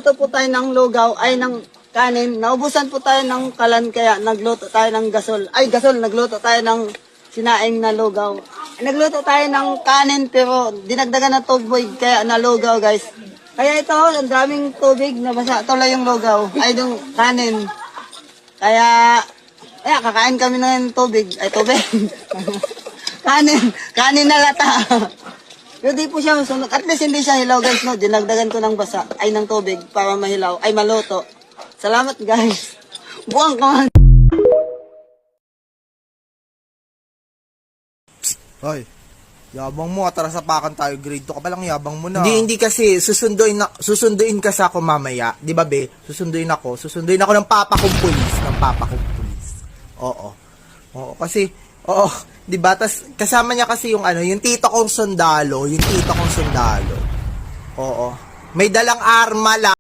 nagluto po tayo ng lugaw, ay ng kanin. Naubusan po tayo ng kalan, kaya nagluto tayo ng gasol. Ay, gasol, nagluto tayo ng sinaing na lugaw. Nagluto tayo ng kanin, pero dinagdagan ng tubig, kaya nalugaw, guys. Kaya ito, ang daming tubig, nabasa tuloy yung lugaw, ay yung kanin. Kaya, kakain kami ng tubig, ay tubig. kanin na lata. Pero di po siya masunod. At least hindi siya hilaw, guys, no? Dinagdagan ko ng basa, ay ng tubig, para mahilaw, ay maluto. Salamat, guys. Buwang ka man. Hoy, yabang mo, atarasapakan tayo, grade 2 ka pa lang, yabang mo na. Hindi kasi, susunduin kasi ako mamaya. Di ba, be? Susunduin ako ng papa kong pulis. Oo, kasi, di ba? Tas, kasama niya kasi yung yung tito kong sundalo. Oo. May dalang arma lang.